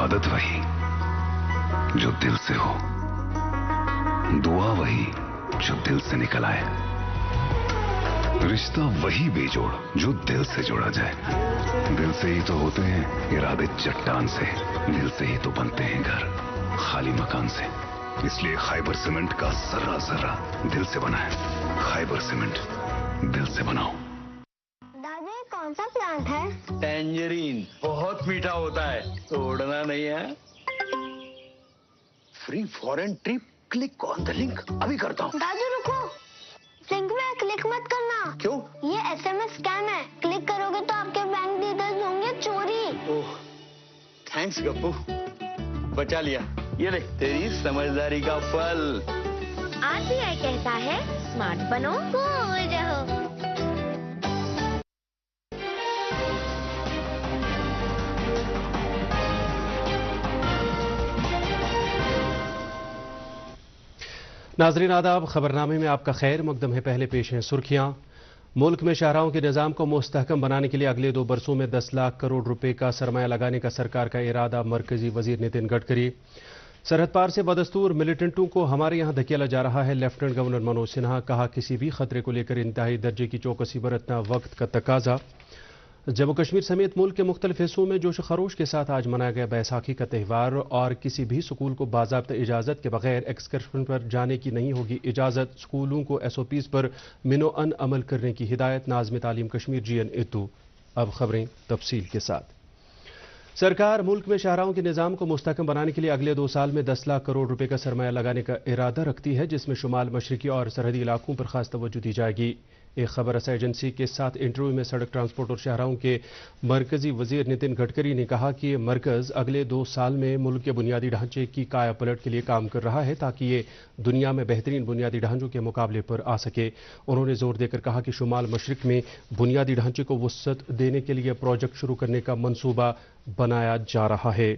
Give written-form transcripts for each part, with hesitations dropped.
इबादत वही जो दिल से हो, दुआ वही जो दिल से निकल आए, रिश्ता वही बेजोड़ जो दिल से जोड़ा जाए। दिल से ही तो होते हैं इरादे चट्टान से, दिल से ही तो बनते हैं घर खाली मकान से। इसलिए खाइबर सीमेंट का जर्रा जर्रा दिल से बना है। खाइबर सीमेंट, दिल से बनाओ। दादा ये कौन सा प्लांट है? टैंजरीन, बहुत मीठा होता है, तोड़ना नहीं है। Free foreign trip, click on the link. अभी करता हूँ। दादू रुको, लिंक में क्लिक मत करना। क्यों? ये SMS स्कैम है, क्लिक करोगे तो आपके बैंक डिटेल्स होंगे चोरी। ओह, थैंक्स गप्पू, बचा लिया। ये ले तेरी समझदारी का फल। RBI कहता है स्मार्ट बनो, कूल रहो। नाजरीन आदाब, खबरनामे में आपका खैर मकदम है। पहले पेश हैं सुर्खियां। मुल्क में शाहराहों के निज़ाम को मुस्तहकम बनाने के लिए अगले 2 बरसों में 10 लाख करोड़ रुपए का सरमाया लगाने का सरकार का इरादा। मरकजी वजीर नितिन गडकरी। सरहद पार से बदस्तूर मिलिटेंटों को हमारे यहां धकेला जा रहा है। Lieutenant governor Manoj Sinha. कहा किसी भी खतरे को लेकर इंतहाई दर्जे की चौकसी बरतना वक्त का तकाजा। जम्मू कश्मीर समेत मुल्क के मुख्तलिफ हिस्सों में जोश खरोश के साथ आज मनाया गया बैसाखी का त्यौहार। और किसी भी स्कूल को बाज़ाब्ता इजाज़त के बगैर एक्सकर्शन पर जाने की नहीं होगी इजाज़त। स्कूलों को SOPs पर मिनोअन अमल करने की हिदायत। नाज़िम तालीम कश्मीर GN इत्तू। अब खबरें तफसील के साथ। सरकार मुल्क में शाहराहों के निज़ाम को मुस्तहकम बनाने के लिए अगले 2 साल में 10 लाख करोड़ रुपए का सरमाया लगाने का इरादा रखती है, जिसमें शुमाल मशरकी और सरहदी इलाकों पर खास तवज्जो दी जाएगी। एक खबर रसा एजेंसी के साथ इंटरव्यू में सड़क ट्रांसपोर्ट और शाहराहों के मरकजी वजीर नितिन गडकरी ने कहा कि मरकज अगले 2 साल में मुल्क के बुनियादी ढांचे की काया पलट के लिए काम कर रहा है ताकि ये दुनिया में बेहतरीन बुनियादी ढांचों के मुकाबले पर आ सके। उन्होंने जोर देकर कहा कि शुमाल मशरिक में बुनियादी ढांचे को वुसअत देने के लिए प्रोजेक्ट शुरू करने का मंसूबा बनाया जा रहा है।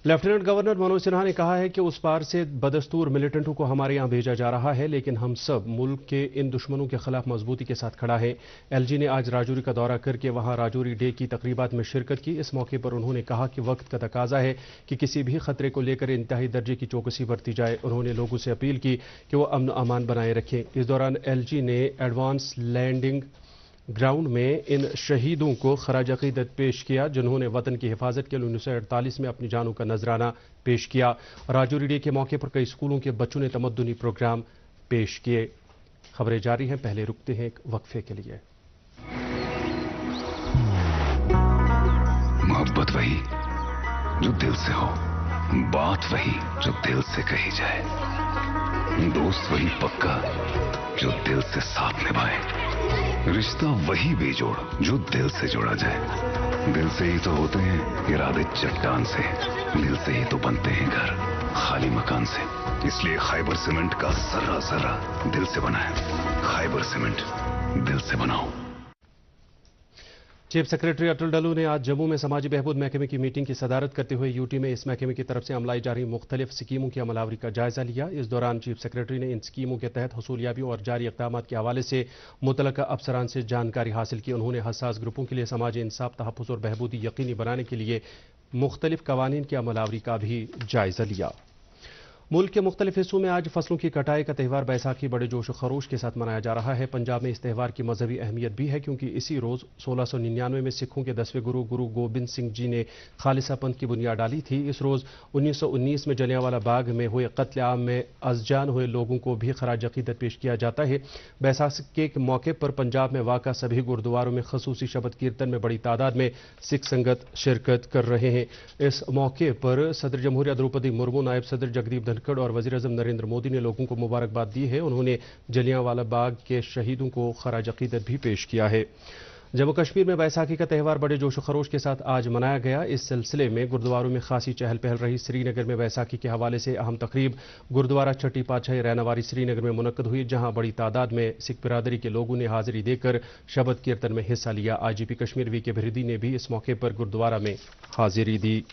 लेफ्टिनेंट गवर्नर मनोज सिन्हा ने कहा है कि उस पार से बदस्तूर मिलिटेंटों को हमारे यहां भेजा जा रहा है, लेकिन हम सब मुल्क के इन दुश्मनों के खिलाफ मजबूती के साथ खड़ा है। LG ने आज राजौरी का दौरा करके वहां राजौरी डे की तकरीबात में शिरकत की। इस मौके पर उन्होंने कहा कि वक्त का तकाजा है कि किसी भी खतरे को लेकर इंतहाई दर्जे की चौकसी बरती जाए। उन्होंने लोगों से अपील की कि वो अमन अमान बनाए रखें। इस दौरान LG ने एडवांस लैंडिंग ग्राउंड में इन शहीदों को खराज अकीदत पेश किया, जिन्होंने वतन की हिफाजत के लिए 1948 में अपनी जानों का नजराना पेश किया। राजौरी डे के मौके पर कई स्कूलों के बच्चों ने तमद्दुनी प्रोग्राम पेश किए। खबरें जारी हैं, पहले रुकते हैं एक वक्फे के लिए। मोहब्बत वही जो दिल से हो, बात वही जो दिल से कही जाए, दोस्त वही पक्का जो दिल से साथ निभाए, रिश्ता वही बेजोड़ जो दिल से जोड़ा जाए। दिल से ही तो होते हैं इरादे चट्टान से, दिल से ही तो बनते हैं घर खाली मकान से। इसलिए खाइबर सीमेंट का जर्रा जर्रा दिल से बना है। खाइबर सीमेंट, दिल से बनाओ। चीफ सेक्रेटरी अटल डल्लू ने आज जम्मू में समाजी बहबूद महकमे की मीटिंग की सदारत करते हुए यूटी में इस महकमे की तरफ से अमलाई जा रही मुख्तलिफ स्कीमों की अमलावरी का जायजा लिया। इस दौरान चीफ सेक्रेटरी ने इन स्कीमों के तहत हसूलियाबियों और जारी इक़दाम के हवाले से मुतलका अफसरान से जानकारी हासिल की। उन्होंने हसास ग्रुपों के लिए समाजी इंसाफ, तहफ़्फ़ुज़ और बहबूदी यकीनी बनाने के लिए मुख्तलिफ कवानीन की अमलावरी का भी जायजा लिया। मुल्क के मुख्तलिफ हिस्सों में आज फसलों की कटाई का त्यौहार बैसाखी बड़े जोश व खरोश के साथ मनाया जा रहा है। पंजाब में इस त्यौहार की मजहबी अहमियत भी है, क्योंकि इसी रोज़ 1699 में सिखों के 10वें गुरु गुरु गोबिंद सिंह जी ने खालिसा पंथ की बुनियाद डाली थी। इस रोज़ 1919 में जलियांवाला बाग में हुए कत्ल-ए-आम में अज़जान हुए लोगों को भी खराज अक़ीदत पेश किया जाता है। बैसाखी के मौके पर पंजाब में वाक़ा सभी गुरुद्वारों में खसूसी शबद कीर्तन में बड़ी तादाद में सिख संगत शिरकत कर रहे हैं। इस मौके पर सदर जमहूरिया द्रौपदी मुर्मू, नायब सदर जगदीप धनखड़ और वज़ीर आज़म नरेंद्र मोदी ने लोगों को मुबारकबाद दी है। उन्होंने जलियांवाला बाग के शहीदों को खराज अक़ीदत भी पेश किया है। जम्मू कश्मीर में बैसाखी का त्यौहार बड़े जोश खरोश के साथ आज मनाया गया। इस सिलसिले में गुरुद्वारों में खासी चहल पहल रही। श्रीनगर में बैसाखी के हवाले से अहम तकरीब गुरुद्वारा छठी पातशाही रैनावारी श्रीनगर में मुनक्कद हुई, जहां बड़ी तादाद में सिख बिरादरी के लोगों ने हाजिरी देकर शबद कीर्तन में हिस्सा लिया। IGP कश्मीर VK भिरदी ने भी इस मौके पर गुरुद्वारा में हाजिरी दी।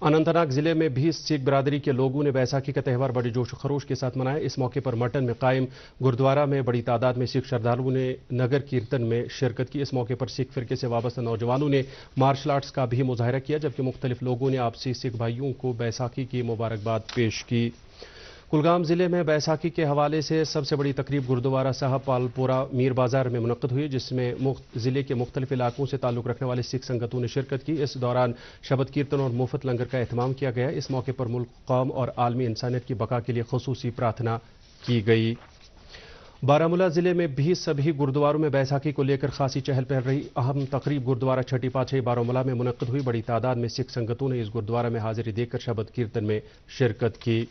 अनंतनाग जिले में भी सिख बिरादरी के लोगों ने बैसाखी का त्यौहार बड़े जोश खरोश के साथ मनाया। इस मौके पर मटन में कायम गुरुद्वारा में बड़ी तादाद में सिख श्रद्धालुओं ने नगर कीर्तन में शिरकत की। इस मौके पर सिख फिरके से वाबस्ता नौजवानों ने मार्शल आर्ट्स का भी मुजाहरा किया, जबकि मुख्तलिफ लोगों ने आपसी सिख भाइयों को बैसाखी की मुबारकबाद पेश की। कुलगाम जिले में बैसाखी के हवाले से सबसे बड़ी तकरीब गुरुद्वारा साहब पालपोरा मीर बाजार में मुनक्कद हुई, जिसमें जिले के मुख्तलिफ इलाकों से ताल्लुक रखने वाले सिख संगतों ने शिरकत की। इस दौरान शबद कीर्तन और मुफ्त लंगर का एहतमाम किया गया। इस मौके पर मुल्क, कौम और आलमी इंसानियत की बका के लिए खुसूसी प्रार्थना की गई। बारामूला जिले में भी सभी गुरुद्वारों में बैसाखी को लेकर खासी चहल पहल रही। अहम तकरीब गुरुद्वारा छठी पातशाही बारामूला में मुनक्कद हुई। बड़ी तादाद में सिख संगतों ने इस गुरुद्वारा में हाजिरी देकर शबद कीर्तन में शिरकत की।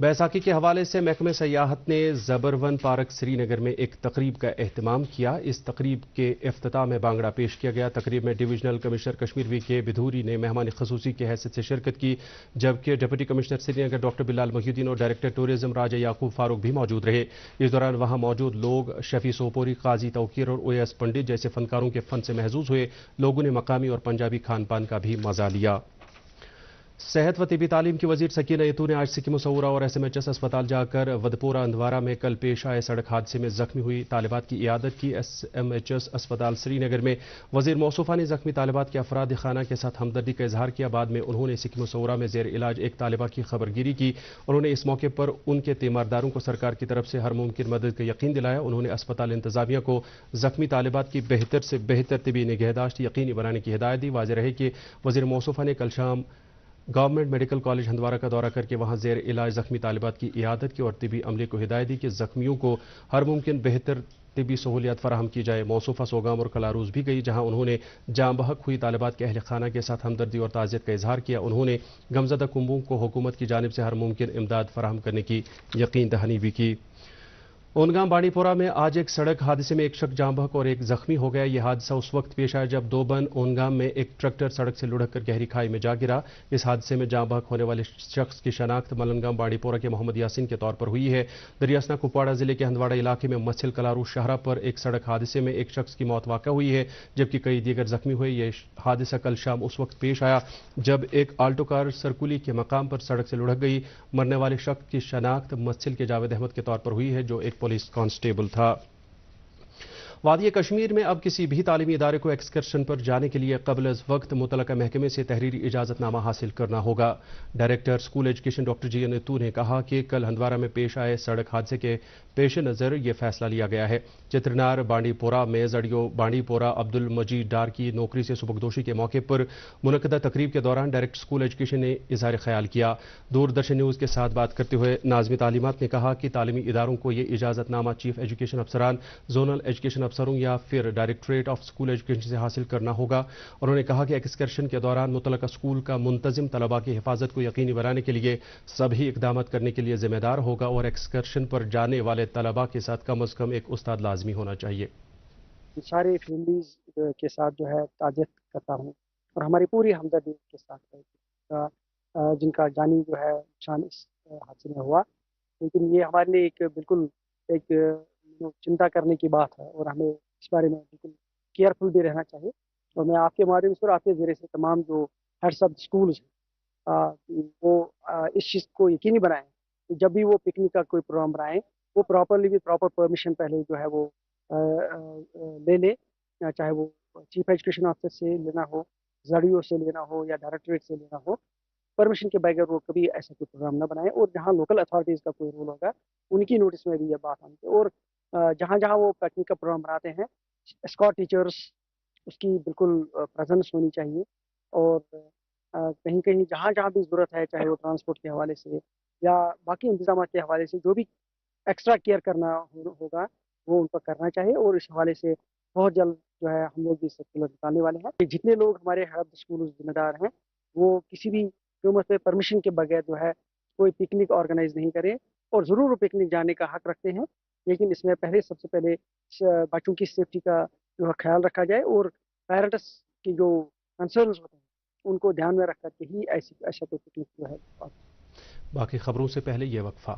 बैसाखी के हवाले से महकमे सयाहत ने जबरवन पार्क श्रीनगर में एक तकरीब का एहतमाम किया। इस तकरीब के इफ्तिताह में बांगड़ा पेश किया गया। तकरीब में डिविजनल कमिश्नर कश्मीर वी के बिधूरी ने मेहमान खसूसी की हैसियत से शिरकत की, जबकि deputy commissioner Srinagar doctor Bilal Mohiuddin और डायरेक्टर टूरिज्म राजा याकूब फारूक भी मौजूद रहे। इस दौरान वहां मौजूद लोग शफी सोपोरी, काजी तौकीर और ओएस पंडित जैसे फनकारों के फन से महजूज हुए। लोगों ने मकामी और पंजाबी खान पान का भी मजा लिया। सेहत व तिबी तालीम की वजीर सकीना यतू ने आज सिक्किम मुसौरा और SMHS अस्पताल जाकर वदपोरा अंधवारा में कल पेश आए सड़क हादसे में जख्मी हुई तालिबात की इयादत की। SMHS अस्पताल श्रीनगर में वजीर मौसूफा ने जख्मी तालिबात के अफराद खाना के साथ हमदर्दी का इजहार किया। बाद में उन्होंने सिक्किम मुसौरा में जेर इलाज एक तालिबा की खबरगिरी की। उन्होंने इस मौके पर उनके तीमारदारों को सरकार की तरफ से हर मुमकिन मदद का यकीन दिलाया। उन्होंने अस्पताल इंतजामिया को जख्मी तालिबात की बेहतर से बेहतर तिबी निगहदाश्त यकीनी बनाने की हिदायत दी। वाज़ेह रहे कि वजीर मौसूफा ने कल शाम गवर्नमेंट मेडिकल कॉलेज हंदवारा का दौरा करके वहां जेर इलाज जख्मी तालिबात की इयादत की और तिबी अमले को हिदायत दी कि जख्मियों को हर मुमकिन बेहतर तिबी सहूलियत फराहम की जाए। मौसूफा सोगाम और कलारूस भी गई, जहां उन्होंने जाम बहक हुई तालिबात के अहल खाना के साथ हमदर्दी और ताज़ियत का इजहार किया। उन्होंने गमजदा कुंबों को हुकूमत की जानिब से हर मुमकिन इमदाद फराहम करने की यकीन दहानी भी की। ओनगाम बाड़ीपोरा में आज एक सड़क हादसे में एक शख्स जाम बहक और एक जख्मी हो गया। यह हादसा उस वक्त पेश आया जब दोबन ओनगाम में एक ट्रैक्टर सड़क से लुढ़क कर गहरी खाई में जा गिरा। इस हादसे में जाम बहक होने वाले शख्स की शनाख्त मलनगाम बाड़ीपोरा के मोहम्मद यासीन के तौर पर हुई है। दरियासना कुपवाड़ा जिले के हंदवाड़ा इलाके में मछिल कलारू शाहरा पर एक सड़क हादसे में एक शख्स की मौत वाक़ा हुई है, जबकि कई दीगर जख्मी हुए। यह हादसा कल शाम उस वक्त पेश आया जब एक आल्टो कार सरकुली के मकाम पर सड़क से लुढ़क गई। मरने वाले शख्स की शनाख्त मछिल के जावेद अहमद के तौर पर हुई है, जो एक पुलिस कांस्टेबल था। वादी कश्मीर में अब किसी भी तालीमी इदारे को एक्सकर्शन पर जाने के लिए कबल अज वक्त मुतलका महकमे से तहरीरी इजाज़तनामा हासिल करना होगा। Director school education doctor GN यतू ने कहा कि कल हंदवारा में पेश आए सड़क हादसे के पेश नज़र यह फैसला लिया गया है। चित्रनार बांडीपोरा में जड़ियो बांडीपोरा अब्दुल मजीद डार की नौकरी से सुबकदोशी के मौके पर मुनक्कदा तकरीब के दौरान डायरेक्टर स्कूल एजुकेशन ने इजहार ख्याल किया। दूरदर्शन न्यूज़ के साथ बात करते हुए नाज़मी तालीमात ने कहा कि तालीमी इदारों को यह इजाज़तनामा चीफ एजुकेशन अफसरान, जोनल एजुकेशन अफसरों या फिर डायरेक्टरेट ऑफ स्कूल एजुकेशन से हासिल करना होगा। उन्होंने कहा कि एक्सकर्शन के दौरान मुतलका स्कूल का मुंतजिम तलबा की हिफाजत को यकीनी बनाने के लिए सभी इकदाम करने के लिए जिम्मेदार होगा और एक्सकर्शन पर जाने वाले तलबा के साथ कम अज कम एक उस्ताद लाजमी होना चाहिए। सारे फैमिलीज के साथ जो है ताज़ियत करता हूँ और हमारी पूरी हमदर्दी के साथ है जिनका जानी जो है नुकसान इस हादसे में हुआ। लेकिन ये हमारे लिए एक बिल्कुल एक चिंता करने की बात है और हमें इस बारे में बिल्कुल केयरफुल भी रहना चाहिए। और मैं आपके माध्यम से और आपके ज़रिए से तमाम जो हेड्स ऑफ स्कूल्स हैं वो इस चीज़ को यकीनी बनाएं कि जब भी वो पिकनिक का कोई प्रोग्राम बनाएं वो प्रॉपरली विद प्रॉपर परमिशन पहले जो है वो ले लें, चाहे वो चीफ एजुकेशन ऑफिसर से लेना हो, जड़ियों से लेना हो या डायरेक्टरेट से लेना हो। परमिशन के बगैर वो कभी ऐसा कोई प्रोग्राम ना बनाएं और जहाँ लोकल अथॉरिटीज़ का कोई रोल होगा उनकी नोटिस में भी ये बात आनी चाहिए। और जहाँ जहाँ वो पिकनिक का प्रोग्राम बनाते हैं स्कॉट टीचर्स उसकी बिल्कुल प्रेजेंस होनी चाहिए। और कहीं कहीं जहाँ जहाँ भी ज़रूरत है, चाहे वो ट्रांसपोर्ट के हवाले से या बाकी इंतजाम के हवाले से जो भी एक्स्ट्रा केयर करना होगा वो उन पर करना चाहिए। और इस हवाले से बहुत जल्द जो है हम लोग भी सर्कुलर निकालने वाले हैं। जितने लोग हमारे हेड स्कूल जिम्मेदार हैं वो किसी भी कीमत पे परमिशन के बगैर जो है कोई पिकनिक ऑर्गेनाइज नहीं करें और ज़रूर पिकनिक जाने का हक रखते हैं। लेकिन इसमें सबसे पहले बच्चों की सेफ्टी का जो है ख्याल रखा जाए और पेरेंट्स की जो कंसर्न्स होते हैं उनको ध्यान में रख करके ही ऐसा कोई पिकनिक जो है। बाकी खबरों से पहले ये वक्फा।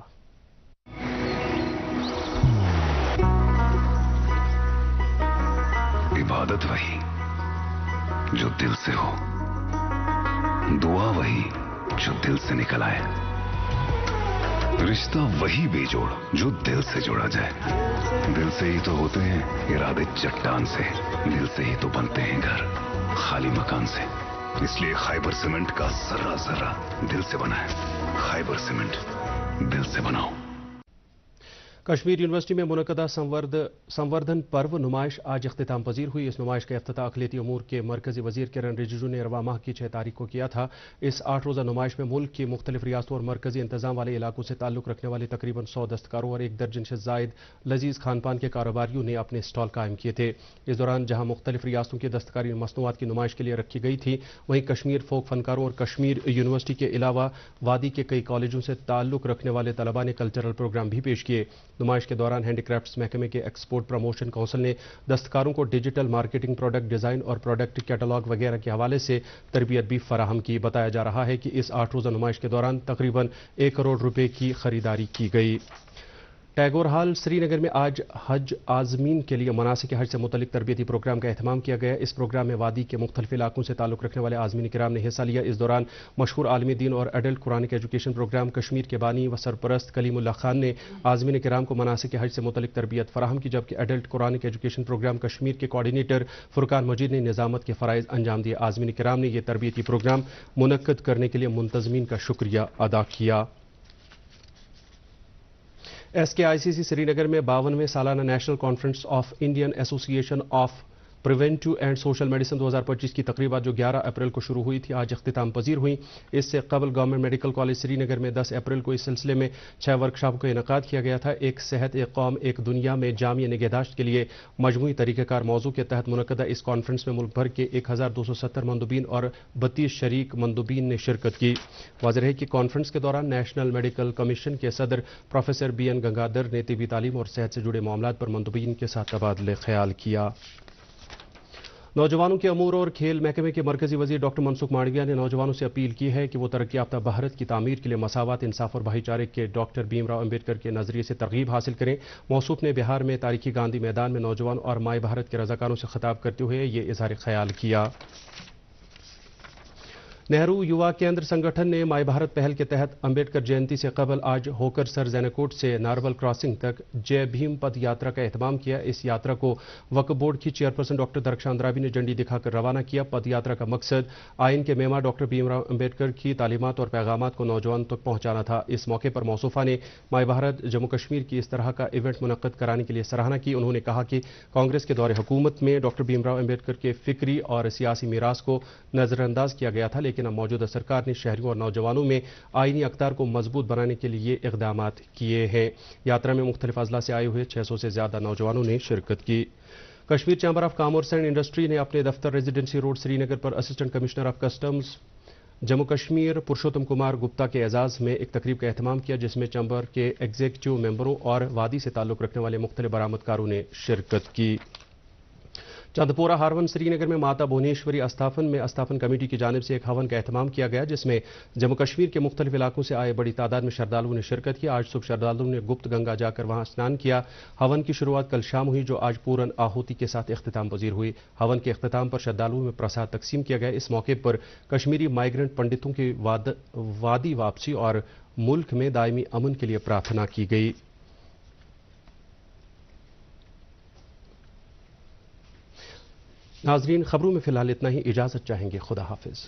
इबादत वही जो दिल से हो, दुआ वही जो दिल से निकल आए, रिश्ता वही बेजोड़ जो दिल से जोड़ा जाए। दिल से ही तो होते हैं इरादे चट्टान से, दिल से ही तो बनते हैं घर खाली मकान से। इसलिए खैबर सीमेंट का जर्रा जर्रा दिल से बना है। खैबर सीमेंट, दिल से बनाओ। कश्मीर यूनिवर्सिटी में मुनक़दा संवर्धन पर्व नुमाइश आज इख्तिताम पजीर हुई। इस नुमाइश का इफ्तिताह अक़लियती अमूर के मरकजी वज़ीर किरण रिजिजू ने रवा माह की 6 तारीख को किया था। इस 8 रोज़ा नुमाइश में मुल्क की मुख्तलिफ रियासतों और मरकजी इंतजाम वाले इलाकों से ताल्लुक़ रखने वाले तकरीबन 100 दस्तकारों और 1 दर्जन से ज़ायद लजीज खान पान के कारोबारियों ने अपने स्टॉल कायम किए थे। इस दौरान जहाँ मुख्तलिफ रियासतों की दस्तकारी मसनूआत की नुमाइश के लिए रखी गई थी, वहीं कश्मीर फोक फनकारों और कश्मीर यूनिवर्सिटी के अलावा वादी के कई कॉलेजों से ताल्लुक़ रखने वाले तलबा ने कल्चरल प्रोग्राम भी पेश किए। नुमाइश के दौरान हैंडीक्राफ्ट्स महकमे के एक्सपोर्ट प्रमोशन काउंसिल ने दस्तकारों को डिजिटल मार्केटिंग, प्रोडक्ट डिज़ाइन और प्रोडक्ट कैटलॉग वगैरह के हवाले से तरबियत भी फराहम की। बताया जा रहा है कि इस 8 रोज़ा नुमाइश के दौरान तकरीबन 1 करोड़ रुपए की खरीदारी की गई। टैगोर हॉल श्रीनगर में आज हज आज़मीन के लिए मनासिक हज से मुतल्लिक तरबियती प्रोग्राम का एहतमाम किया गया। इस प्रोग्राम में वादी के मुख्तलिफ इलाकों से ताल्लुक़ रखने वाले आज़मीन किराम ने हिस्सा लिया। इस दौरान मशहूर आलमी दीन और adult Quranic education programme Kashmir के बानी व सरपरस्त कलीमुल्लाह खान ने आज़मीन किराम को मनासिक हज से मुतल्लिक तरबियत फराहम की, जबकि adult Quranic education programme Kashmir के कोऑर्डिनेटर फुरकान मजीद ने निज़ामत के फ़राइज़ अंजाम दिए। आज़मीन किराम ने यह तरबियती प्रोग्राम मुनक्कद करने के लिए मुंतज़मीन का शुक्रिया अदा किया। SKICC श्रीनगर में 52वें सालाना national conference of Indian association of preventive and social medicine 2025 की तकरीबा जो 11 अप्रैल को शुरू हुई थी, आज इख्तिताम पजीर हुई। इससे कबल गवर्नमेंट मेडिकल कॉलेज श्रीनगर में 10 अप्रैल को इस सिलसिले में 6 वर्कशॉप का इनेकाद किया गया था। एक सेहत, एक कौम, एक दुनिया में जामिया निगहदाश्त के लिए मजमूई तरीक़ाकार मौजू के तहत मुनक़दा इस कॉन्फ्रेंस में मुल्क भर के 1270 मंदूबीन और 32 शरीक मंदूबीन ने शिरकत की। वाज़ेह है कि कॉन्फ्रेंस के दौरान नेशनल मेडिकल कमीशन के सदर प्रोफेसर BN गंगाधर ने तिबी तालीम और सेहत से जुड़े मामलात पर मंदूबीन के साथ तबादले ख्याल किया। नौजवानों के अमूर और खेल महकमे के मरकजी वजीर डॉक्टर मनसुख मांडविया ने नौजवानों से अपील की है कि वो तरक्की याफ्ता भारत की तामीर के लिए मसावत, इंसाफ और भाईचारे के डॉक्टर भीमराव अम्बेडकर के नजरिए से तरगीब हासिल करें। मौसूफ ने बिहार में तारीखी गांधी मैदान में नौजवान और माए भारत के रजाकारों से खिताब करते हुए ये इजहार ख्याल किया। नेहरू युवा केंद्र संगठन ने माई भारत पहल के तहत अंबेडकर जयंती से कबल आज होकर सर जैनाकोट से नारवल क्रॉसिंग तक जय भीम पद यात्रा का एहतमाम किया। इस यात्रा को वक्फ बोर्ड की चेयरपर्सन डॉक्टर दरख्शां अंद्राबी ने झंडी दिखाकर रवाना किया। पद यात्रा का मकसद आइन के मेमा डॉक्टर भीमराव अम्बेडकर की तालीमात और पैगामात को नौजवानों तक पहुंचाना था। इस मौके पर मौसूफा ने माई भारत जम्मू कश्मीर की इस तरह का इवेंट मुनक्कद कराने के लिए सराहना की। उन्होंने कहा कि कांग्रेस के दौरे हुकूमत में डॉक्टर भीमराव अम्बेडकर के फिक्री और सियासी मीरास को नजरअंदाज किया गया था, लेकिन अब मौजूदा सरकार ने शहरियों और नौजवानों में आईनी अख्तार को मजबूत बनाने के लिए इकदाम किए हैं। यात्रा में मुख्तलिफ अजला से आए हुए 600 से ज्यादा नौजवानों ने शिरकत की। Kashmir chamber of commerce and industry ने अपने दफ्तर रेजिडेंसी रोड श्रीनगर पर assistant commissioner of customs Jammu Kashmir Purushottam Kumar Gupta के एजाज में एक तकरीब का एहतमाम किया, जिसमें चैम्बर के एग्जीक्यूटिव मेंबरों और वादी से ताल्लुक रखने वाले मुख्तलिफ बरामदकारों ने शिरकत की। चंदपोरा हारवन श्रीनगर में माता भुवनेश्वरी अस्थापन में अस्थापन कमेटी की जानिब से एक हवन का एहतमाम किया गया, जिसमें जम्मू कश्मीर के मुख्तलिफ इलाकों से आए बड़ी तादाद में श्रद्धालुओं ने शिरकत की। आज सुबह श्रद्धालुओं ने गुप्त गंगा जाकर वहां स्नान किया। हवन की शुरुआत कल शाम हुई, जो आज पूरन आहुति के साथ इख्तिताम पजीर हुई। हवन के इख्तिताम पर श्रद्धालुओं में प्रसाद तकसीम किया गया। इस मौके पर कश्मीरी माइग्रेंट पंडितों की वादी वापसी और मुल्क में दायमी अमन के लिए प्रार्थना की गई। नाजरीन, खबरों में फिलहाल इतना ही। इजाजत चाहेंगे। खुदा हाफिज।